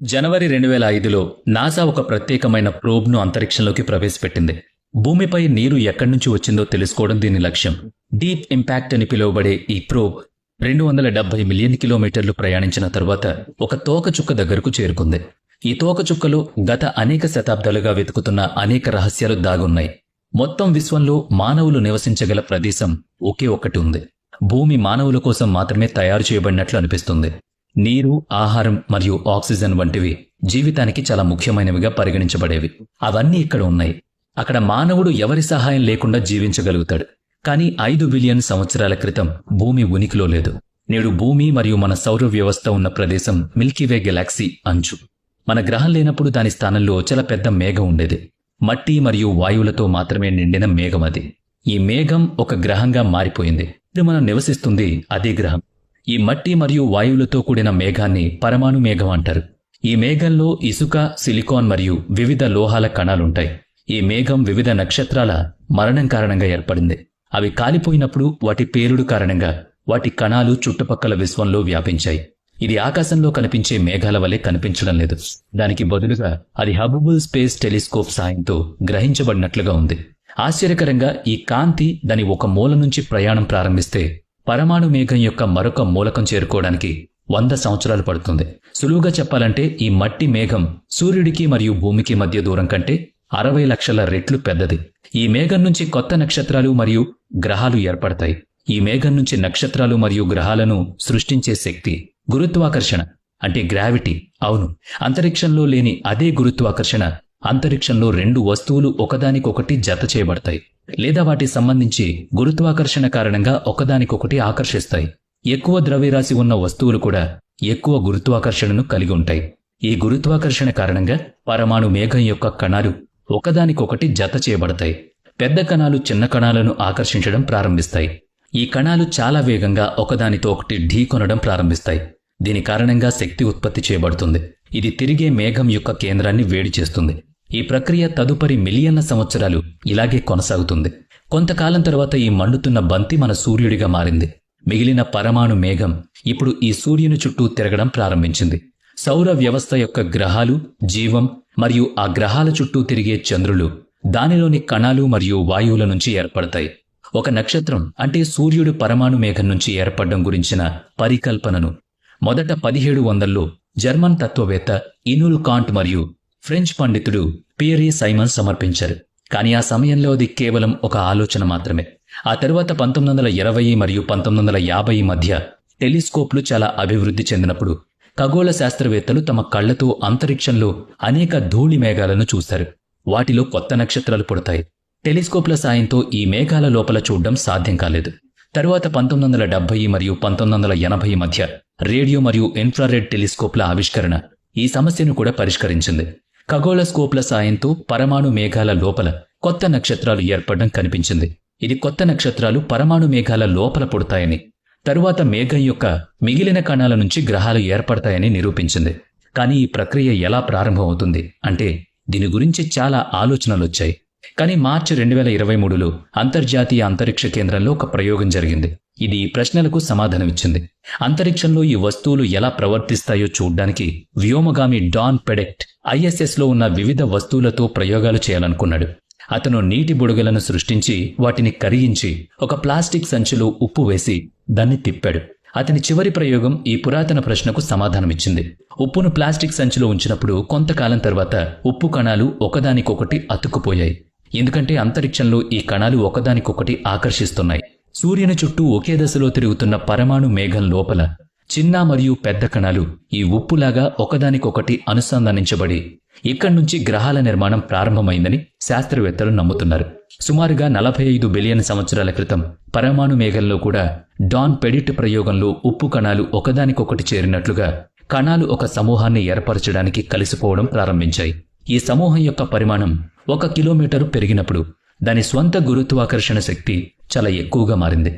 జనవరి 2005లో NASA ఒక ప్రత్యేకమైన ప్రోబ్ను అంతరిక్షంలోకి ప్రవేశపెట్టింది. భూమిపై నీరు ఎక్కడి నుంచి వచ్చిందో తెలుసుకోవడం దీని లక్ష్యం. డీప్ ఇంపాక్ట్ అని పిలువబడే ఈ ప్రోబ్ 270 మిలియన్ కిలోమీటర్లు ప్రయాణించిన తరువాత ఒక తోకచుక్క దగ్గరకు చేరుకుంది. ఈ తోకచుక్కలో గత అనేక శతాబ్దాలుగా వెతుకుతున్న అనేక రహస్యాలు దాగున్నాయి. మొత్తం విశ్వంలో మానవులు నివసించగల ప్రదేశం ఒకే ఒక్కటి ఉంది. భూమి మానవుల కోసం మాత్రమే తయారు చేయబడినట్లు అనిపిస్తుంది. నీరు, ఆహారం మరియు ఆక్సిజన్ వంటివి జీవితానికి చాలా ముఖ్యమైనవిగా పరిగణించబడేవి. అవన్నీ ఇక్కడ ఉన్నాయి. అక్కడ మానవుడు ఎవరి సహాయం లేకుండా జీవించగలుగుతాడు. కానీ 5 బిలియన్ సంవత్సరాల క్రితం భూమి ఉనికిలో లేదు. నేడు భూమి మరియు మన సౌర వ్యవస్థ ఉన్న ప్రదేశం మిల్కీవే గెలాక్సీ అంచు. మన గ్రహం లేనప్పుడు దాని స్థానంలో చాలా పెద్ద మేఘం ఉండేది. మట్టి మరియు వాయువులతో మాత్రమే నిండిన మేఘం అది. ఈ మేఘం ఒక గ్రహంగా మారిపోయింది. ఇప్పుడు మనం నివసిస్తుంది అదే గ్రహం. ఈ మట్టి మరియు వాయువులతో కూడిన మేఘాన్ని పరమాణు మేఘం అంటారు. ఈ మేఘంలో ఇసుక, సిలికాన్ మరియు వివిధ లోహాల కణాలుంటాయి. ఈ మేఘం వివిధ నక్షత్రాల మరణం కారణంగా ఏర్పడింది. అవి కాలిపోయినప్పుడు వాటి పేలుడు కారణంగా వాటి కణాలు చుట్టుపక్కల విశ్వంలో వ్యాపించాయి. ఇది ఆకాశంలో కనిపించే మేఘాల వలె కనిపించడం లేదు. దానికి బదులుగా అది హబుబుల్ స్పేస్ టెలిస్కోప్ సాయంతో గ్రహించబడినట్లుగా ఉంది. ఆశ్చర్యకరంగా ఈ కాంతి దాని ఒక మూల నుంచి ప్రయాణం ప్రారంభిస్తే పరమాణు మేఘం యొక్క మరొక మూలకం చేరుకోవడానికి 100 సంవత్సరాలు పడుతుంది. సులువుగా చెప్పాలంటే ఈ మట్టి మేఘం సూర్యుడికి మరియు భూమికి మధ్య దూరం కంటే 60 లక్షల రెట్లు పెద్దది. ఈ మేఘం నుంచి కొత్త నక్షత్రాలు మరియు గ్రహాలు ఏర్పడతాయి. ఈ మేఘం నుంచి నక్షత్రాలు మరియు గ్రహాలను సృష్టించే శక్తి గురుత్వాకర్షణ, అంటే గ్రావిటీ. అవును, అంతరిక్షంలో లేని అదే గురుత్వాకర్షణ అంతరిక్షంలో 2 వస్తువులు ఒకదానికొకటి జత చేయబడతాయి లేదా వాటి సంబంధించి గురుత్వాకర్షణ కారణంగా ఒకదానికొకటి ఆకర్షిస్తాయి. ఎక్కువ ద్రవ్యరాశి ఉన్న వస్తువులు కూడా ఎక్కువ గురుత్వాకర్షణను కలిగి ఉంటాయి. ఈ గురుత్వాకర్షణ కారణంగా పరమాణు మేఘం యొక్క కణాలు ఒకదానికొకటి జత చేయబడతాయి. పెద్ద కణాలు చిన్న కణాలను ఆకర్షించడం ప్రారంభిస్తాయి. ఈ కణాలు చాలా వేగంగా ఒకదానితో ఒకటి ఢీకొనడం ప్రారంభిస్తాయి. దీని కారణంగా శక్తి ఉత్పత్తి చేయబడుతుంది. ఇది తిరిగే మేఘం యొక్క కేంద్రాన్ని వేడి చేస్తుంది. ఈ ప్రక్రియ తదుపరి మిలియన్ల సంవత్సరాలు ఇలాగే కొనసాగుతుంది. కొంతకాలం తర్వాత ఈ మండుతున్న బంతి మన సూర్యుడిగా మారింది. మిగిలిన పరమాణు మేఘం ఇప్పుడు ఈ సూర్యుని చుట్టూ తిరగడం ప్రారంభించింది. సౌర వ్యవస్థ యొక్క గ్రహాలు, జీవం మరియు ఆ గ్రహాల చుట్టూ తిరిగే చంద్రులు దానిలోని కణాలు మరియు వాయువుల నుంచి ఏర్పడతాయి. ఒక నక్షత్రం అంటే సూర్యుడు పరమాణు మేఘం నుంచి ఏర్పడడం గురించిన పరికల్పనను మొదట 1700లో జర్మన్ తత్వవేత్త ఇనుల్ కాంట్ మరియు ఫ్రెంచ్ పండితుడు పియరీ సైమన్స్ సమర్పించారు. కానీ ఆ సమయంలో అది కేవలం ఒక ఆలోచన మాత్రమే. ఆ తరువాత 1920 మరియు 1950 మధ్య టెలిస్కోప్లు చాలా అభివృద్ధి చెందినప్పుడు ఖగోళ శాస్త్రవేత్తలు తమ కళ్లతో అంతరిక్షంలో అనేక ధూళి మేఘాలను చూశారు. వాటిలో కొత్త నక్షత్రాలు పుడతాయి. టెలిస్కోప్ల సాయంతో ఈ మేఘాల లోపల చూడడం సాధ్యం కాలేదు. తరువాత 1970 మరియు 1980 మధ్య రేడియో మరియు ఇన్ఫ్రారెడ్ టెలిస్కోప్ల ఆవిష్కరణ ఈ సమస్యను కూడా పరిష్కరించింది. ఖగోళ స్కోప్ల సాయంతో పరమాణు మేఘాల లోపల కొత్త నక్షత్రాలు ఏర్పడడం కనిపించింది. ఇది కొత్త నక్షత్రాలు పరమాణు మేఘాల లోపల పుడతాయని, తరువాత మేఘం యొక్క మిగిలిన కణాల నుంచి గ్రహాలు ఏర్పడతాయని నిరూపించింది. కానీ ఈ ప్రక్రియ ఎలా ప్రారంభమవుతుంది అంటే దీని గురించి చాలా ఆలోచనలొచ్చాయి. కానీ మార్చి 2023లో అంతర్జాతీయ అంతరిక్ష కేంద్రంలో ఒక ప్రయోగం జరిగింది. ఇది ఈ ప్రశ్నలకు సమాధానమిచ్చింది. అంతరిక్షంలో ఈ వస్తువులు ఎలా ప్రవర్తిస్తాయో చూడ్డానికి వ్యోమగామి డాన్ పెడెక్ట్ ISSలో ఉన్న వివిధ వస్తువులతో ప్రయోగాలు చేయాలనుకున్నాడు. అతను నీటి బుడగలను సృష్టించి వాటిని కరిగించి ఒక ప్లాస్టిక్ సంచిలో ఉప్పు వేసి దాన్ని తిప్పాడు. అతని చివరి ప్రయోగం ఈ పురాతన ప్రశ్నకు సమాధానమిచ్చింది. ఉప్పును ప్లాస్టిక్ సంచిలో ఉంచినప్పుడు కొంతకాలం తర్వాత ఉప్పు కణాలు ఒకదానికొకటి అతుక్కుపోయాయి. ఎందుకంటే అంతరిక్షంలో ఈ కణాలు ఒకదానికొకటి ఆకర్షిస్తున్నాయి. సూర్యుని చుట్టూ ఒకే దశలో తిరుగుతున్న పరమాణు మేఘం లోపల చిన్న మరియు పెద్ద కణాలు ఈ ఉప్పులాగా ఒకదానికొకటి అనుసంధానించబడి ఇక్కడి నుంచి గ్రహాల నిర్మాణం ప్రారంభమైందని శాస్త్రవేత్తలు నమ్ముతున్నారు. సుమారుగా 45 బిలియన్ సంవత్సరాల క్రితం పరమాణు మేఘంలో కూడా డాన్ పెడిట్ ప్రయోగంలో ఉప్పు కణాలు ఒకదానికొకటి చేరినట్లుగా కణాలు ఒక సమూహాన్ని ఏర్పరచడానికి కలిసిపోవడం ప్రారంభించాయి. ఈ సమూహం యొక్క పరిమాణం 1 కిలోమీటరు పెరిగినప్పుడు దాని స్వంత గురుత్వాకర్షణ శక్తి చాలా ఎక్కువగా మారింది.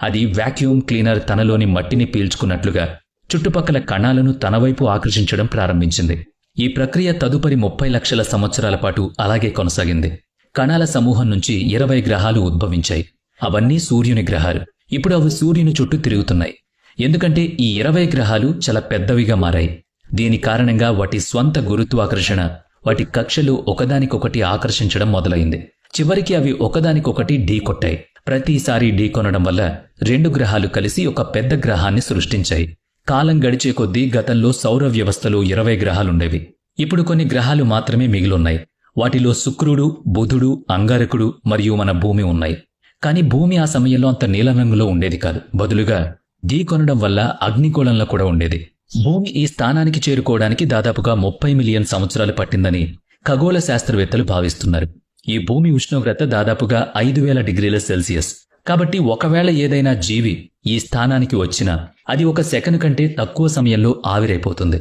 అది వాక్యూమ్ క్లీనర్ తనలోని మట్టిని పీల్చుకున్నట్లుగా చుట్టుపక్కల కణాలను తన వైపు ఆకర్షించడం ప్రారంభించింది. ఈ ప్రక్రియ తదుపరి 30 లక్షల సంవత్సరాల పాటు అలాగే కొనసాగింది. కణాల సమూహం నుంచి 20 గ్రహాలు ఉద్భవించాయి. అవన్నీ సూర్యుని గ్రహాలు. ఇప్పుడు అవి సూర్యుని చుట్టూ తిరుగుతున్నాయి. ఎందుకంటే ఈ 20 గ్రహాలు చాలా పెద్దవిగా మారాయి. దీని కారణంగా వాటి స్వంత గురుత్వాకర్షణ వాటి కక్షలు ఒకదానికొకటి ఆకర్షించడం మొదలైంది. చివరికి అవి ఒకదానికొకటి ఢీకొట్టాయి. ప్రతిసారి ఢీకొనడం వల్ల 2 గ్రహాలు కలిసి ఒక పెద్ద గ్రహాన్ని సృష్టించాయి. కాలం గడిచే కొద్దీ గతంలో సౌర వ్యవస్థలో 20 గ్రహాలుండేవి. ఇప్పుడు కొన్ని గ్రహాలు మాత్రమే మిగిలున్నాయి. వాటిలో శుక్రుడు, బుధుడు, అంగారకుడు మరియు మన భూమి ఉన్నాయి. కానీ భూమి ఆ సమయంలో అంత నీలం రంగులో ఉండేది కాదు. బదులుగా ఢీకొనడం వల్ల అగ్నిగోళంలో కూడా ఉండేది. భూమి ఈ స్థానానికి చేరుకోవడానికి దాదాపుగా 30 మిలియన్ సంవత్సరాలు పట్టిందని ఖగోళ శాస్త్రవేత్తలు భావిస్తున్నారు. ఈ భూమి ఉష్ణోగ్రత దాదాపుగా 5000 డిగ్రీల సెల్సియస్. కాబట్టి ఒకవేళ ఏదైనా జీవి ఈ స్థానానికి వచ్చినా అది 1 సెకను కంటే తక్కువ సమయంలో ఆవిరైపోతుంది.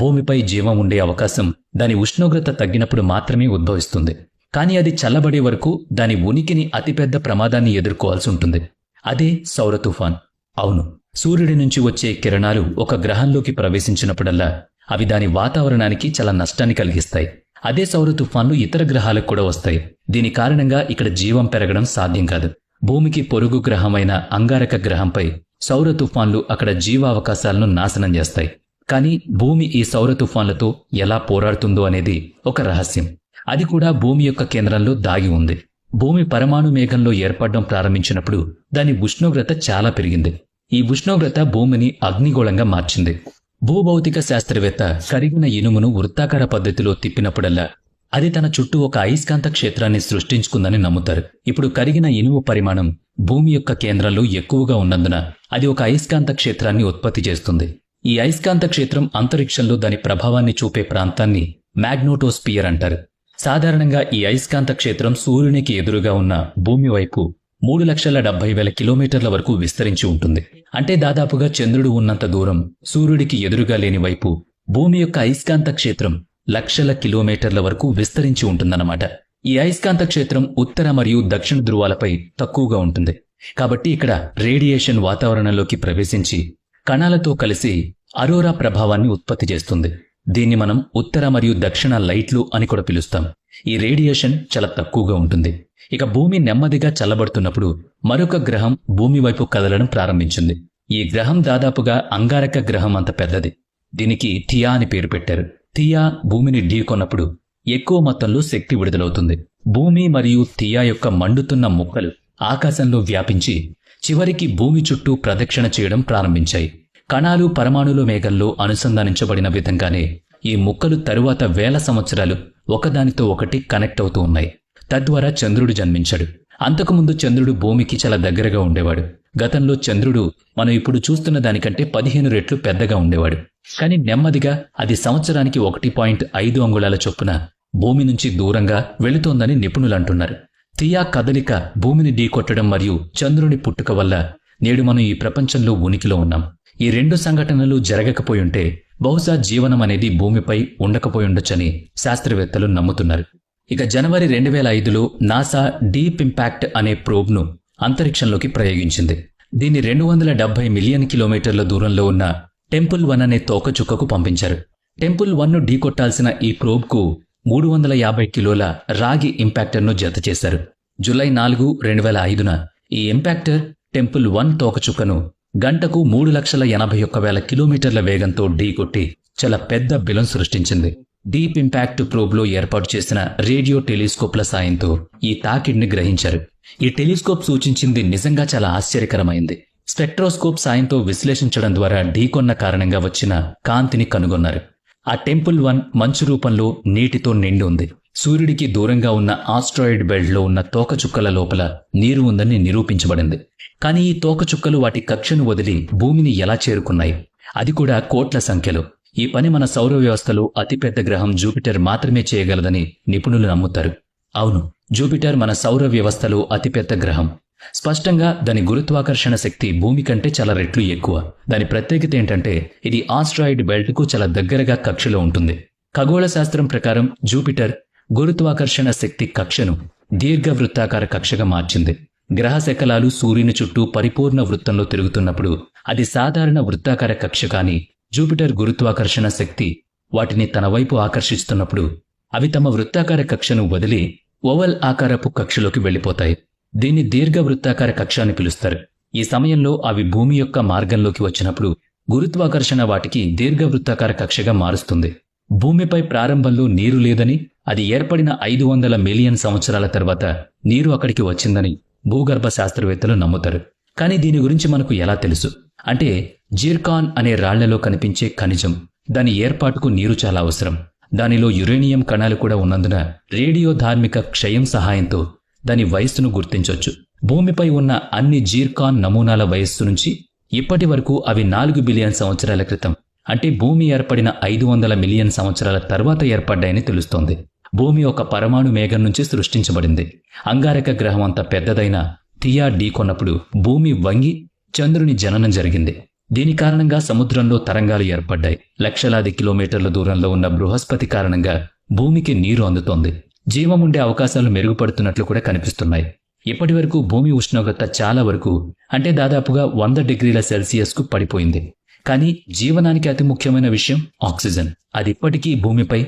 భూమిపై జీవం ఉండే అవకాశం దాని ఉష్ణోగ్రత తగ్గినప్పుడు మాత్రమే ఉద్భవిస్తుంది. కానీ అది చల్లబడే వరకు దాని ఉనికిని అతిపెద్ద ప్రమాదాన్ని ఎదుర్కోవాల్సి ఉంటుంది. అదే సౌర తుఫాన్. అవును, సూర్యుడి నుంచి వచ్చే కిరణాలు ఒక గ్రహంలోకి ప్రవేశించినప్పుడల్లా అవి దాని వాతావరణానికి చాలా నష్టాన్ని కలిగిస్తాయి. అదే సౌర తుఫాన్లు ఇతర గ్రహాలకు కూడా వస్తాయి. దీని కారణంగా ఇక్కడ జీవం పెరగడం సాధ్యం కాదు. భూమికి పొరుగు గ్రహమైన అంగారక గ్రహంపై సౌర తుఫాన్లు అక్కడ జీవావకాశాలను నాశనం చేస్తాయి. కానీ భూమి ఈ సౌర తుఫాన్లతో ఎలా పోరాడుతుందో అనేది ఒక రహస్యం. అది కూడా భూమి యొక్క కేంద్రంలో దాగి ఉంది. భూమి పరమాణు మేఘంలో ఏర్పడడం ప్రారంభించినప్పుడు దాని ఉష్ణోగ్రత చాలా పెరిగింది. ఈ ఉష్ణోగ్రత భూమిని అగ్నిగోళంగా మార్చింది. భూభౌతిక శాస్త్రవేత్త కరిగిన ఇనుమును వృత్తాకార పద్ధతిలో తిప్పినప్పుడల్లా అది తన చుట్టూ ఒక అయస్కాంత క్షేత్రాన్ని సృష్టించుకుందని నమ్ముతారు. ఇప్పుడు కరిగిన ఇనుము పరిమాణం భూమి యొక్క కేంద్రంలో ఎక్కువగా ఉన్నందున అది ఒక అయస్కాంత క్షేత్రాన్ని ఉత్పత్తి చేస్తుంది. ఈ అయస్కాంత క్షేత్రం అంతరిక్షంలో దాని ప్రభావాన్ని చూపే ప్రాంతాన్ని మ్యాగ్నోటోస్పియర్ అంటారు. సాధారణంగా ఈ అయస్కాంత క్షేత్రం సూర్యునికి ఎదురుగా ఉన్న భూమి వైపు 3,70,000 కిలోమీటర్ల వరకు విస్తరించి ఉంటుంది. అంటే దాదాపుగా చంద్రుడు ఉన్నంత దూరం సూర్యుడికి ఎదురుగా లేని వైపు భూమి యొక్క అయస్కాంత క్షేత్రం లక్షల కిలోమీటర్ల వరకు విస్తరించి ఉంటుందన్నమాట. ఈ అయస్కాంత క్షేత్రం ఉత్తర మరియు దక్షిణ ధృవాలపై తక్కువగా ఉంటుంది. కాబట్టి ఇక్కడ రేడియేషన్ వాతావరణంలోకి ప్రవేశించి కణాలతో కలిసి అరోరా ప్రభావాన్ని ఉత్పత్తి చేస్తుంది. దీన్ని మనం ఉత్తర మరియు దక్షిణ లైట్లు అని కూడా పిలుస్తాం. ఈ రేడియేషన్ చాలా తక్కువగా ఉంటుంది. ఇక భూమి నెమ్మదిగా చల్లబడుతున్నప్పుడు మరొక గ్రహం భూమి వైపు కదలడం ప్రారంభించింది. ఈ గ్రహం దాదాపుగా అంగారక గ్రహం అంత పెద్దది. దీనికి థియా అని పేరు పెట్టారు. థియా భూమిని ఢీకొన్నప్పుడు ఎక్కువ మొత్తంలో శక్తి విడుదలవుతుంది. భూమి మరియు థియా యొక్క మండుతున్న ముక్కలు ఆకాశంలో వ్యాపించి చివరికి భూమి చుట్టూ ప్రదక్షిణ చేయడం ప్రారంభించాయి. కణాలు పరమాణుల మేఘంలో అనుసంధానించబడిన విధంగానే ఈ ముక్కలు తరువాత 1000 సంవత్సరాలు ఒకదానితో ఒకటి కనెక్ట్ అవుతూ ఉన్నాయి. తద్వారా చంద్రుడు జన్మించాడు. అంతకుముందు చంద్రుడు భూమికి చాలా దగ్గరగా ఉండేవాడు. గతంలో చంద్రుడు మనం ఇప్పుడు చూస్తున్న దానికంటే 15 రెట్లు పెద్దగా ఉండేవాడు. కానీ నెమ్మదిగా అది సంవత్సరానికి 1.5 అంగుళాల చొప్పున భూమి నుంచి దూరంగా వెళుతోందని నిపుణులు అంటున్నారు. థియా కదలిక భూమిని ఢీకొట్టడం మరియు చంద్రుని పుట్టుక వల్ల నేడు మనం ఈ ప్రపంచంలో ఉనికిలో ఉన్నాం. ఈ 2 సంఘటనలు జరగకపోయుంటే బహుశా జీవనం అనేది భూమిపై ఉండకపోయుండొచ్చని శాస్త్రవేత్తలు నమ్ముతున్నారు. ఇక జనవరి 2005లో నాసా డీప్ ఇంపాక్ట్ అనే ప్రోబ్ను అంతరిక్షంలోకి ప్రయోగించింది. దీన్ని 270 మిలియన్ కిలోమీటర్ల దూరంలో ఉన్న టెంపుల్ 1 అనే తోకచుక్కకు పంపించారు. టెంపుల్ 1ను ఢీకొట్టాల్సిన ఈ ప్రోబ్కు 350 కిలోల రాగి ఇంపాక్టర్ను జత చేశారు. జూలై 4, 2005న ఈ ఇంపాక్టర్ టెంపుల్ 1 తోకచుక్కను గంటకు 3,81,000 కిలోమీటర్ల వేగంతో ఢీకొట్టి చాలా పెద్ద బిలం సృష్టించింది. డీప్ ఇంపాక్ట్ ప్రోబ్లో ఏర్పాటు చేసిన రేడియో టెలిస్కోప్ల సాయంతో ఈ తాకిడిని గ్రహించారు. ఈ టెలిస్కోప్ సూచించింది నిజంగా చాలా ఆశ్చర్యకరమైంది. స్పెక్ట్రోస్కోప్ సాయంతో విశ్లేషించడం ద్వారా ఢీకొన్న కారణంగా వచ్చిన కాంతిని కనుగొన్నారు. ఆ టెంపుల్ 1 మంచు రూపంలో నీటితో నిండి ఉంది. సూర్యుడికి దూరంగా ఉన్న ఆస్ట్రాయిడ్ బెల్ట్లో ఉన్న తోకచుక్కల లోపల నీరు ఉందని నిరూపించబడింది. కానీ ఈ తోకచుక్కలు వాటి కక్షను వదిలి భూమిని ఎలా చేరుకున్నాయి? అది కూడా కోట్ల సంఖ్యలో. ఈ పని మన సౌర వ్యవస్థలో అతిపెద్ద గ్రహం జూపిటర్ మాత్రమే చేయగలదని నిపుణులు నమ్ముతారు. అవును, జూపిటర్ మన సౌర వ్యవస్థలో అతిపెద్ద గ్రహం. స్పష్టంగా దాని గురుత్వాకర్షణ శక్తి భూమి కంటే చాలా రెట్లు ఎక్కువ. దాని ప్రత్యేకత ఏంటంటే ఇది ఆస్ట్రాయిడ్ బెల్ట్కు చాలా దగ్గరగా కక్షలో ఉంటుంది. ఖగోళ శాస్త్రం ప్రకారం జూపిటర్ గురుత్వాకర్షణ శక్తి కక్షను దీర్ఘవృత్తాకార కక్షగా మార్చింది. గ్రహ శకలాలు సూర్యుని చుట్టూ పరిపూర్ణ వృత్తంలో తిరుగుతున్నప్పుడు అది సాధారణ వృత్తాకార కక్ష. కానీ జూపిటర్ గురుత్వాకర్షణ శక్తి వాటిని తన వైపు ఆకర్షిస్తున్నప్పుడు అవి తమ వృత్తాకార కక్షను వదిలి ఓవల్ ఆకారపు కక్షలోకి వెళ్లిపోతాయి. దీన్ని దీర్ఘవృత్తాకార కక్ష అని పిలుస్తారు. ఈ సమయంలో అవి భూమి యొక్క మార్గంలోకి వచ్చినప్పుడు గురుత్వాకర్షణ వాటికి దీర్ఘవృత్తాకార కక్షగా మారుస్తుంది. భూమిపై ప్రారంభంలో నీరు లేదని, అది ఏర్పడిన 500 మిలియన్ సంవత్సరాల తర్వాత నీరు అక్కడికి వచ్చిందని భూగర్భ శాస్త్రవేత్తలు నమ్ముతారు. కానీ దీని గురించి మనకు ఎలా తెలుసు అంటే, జిర్కాన్ అనే రాళ్లలో కనిపించే ఖనిజం, దాని ఏర్పాటుకు నీరు చాలా అవసరం. దానిలో యురేనియం కణాలు కూడా ఉన్నందున రేడియో ధార్మిక క్షయం సహాయంతో దాని వయస్సును గుర్తించొచ్చు. భూమిపై ఉన్న అన్ని జిర్కాన్ నమూనాల వయస్సు నుంచి ఇప్పటి వరకు అవి 4 బిలియన్ సంవత్సరాల క్రితం, అంటే భూమి ఏర్పడిన 500 మిలియన్ సంవత్సరాల తర్వాత ఏర్పడ్డాయని తెలుస్తోంది. భూమి ఒక పరమాణు మేఘం నుంచి సృష్టించబడింది. అంగారక గ్రహం అంత పెద్దదైన థియా ఢీకొన్నప్పుడు భూమి వంగి చంద్రుని జననం జరిగింది. దీని కారణంగా సముద్రంలో తరంగాలు ఏర్పడ్డాయి. లక్షలాది కిలోమీటర్ల దూరంలో ఉన్న బృహస్పతి కారణంగా భూమికి నీరు అందుతోంది. జీవం ఉండే అవకాశాలు మెరుగుపడుతున్నట్లు కూడా కనిపిస్తున్నాయి. ఇప్పటి వరకు భూమి ఉష్ణోగ్రత చాలా వరకు, అంటే దాదాపుగా 100 డిగ్రీల సెల్సియస్కు పడిపోయింది. కానీ జీవనానికి అతి ముఖ్యమైన విషయం ఆక్సిజన్. అది ఇప్పటికీ భూమిపై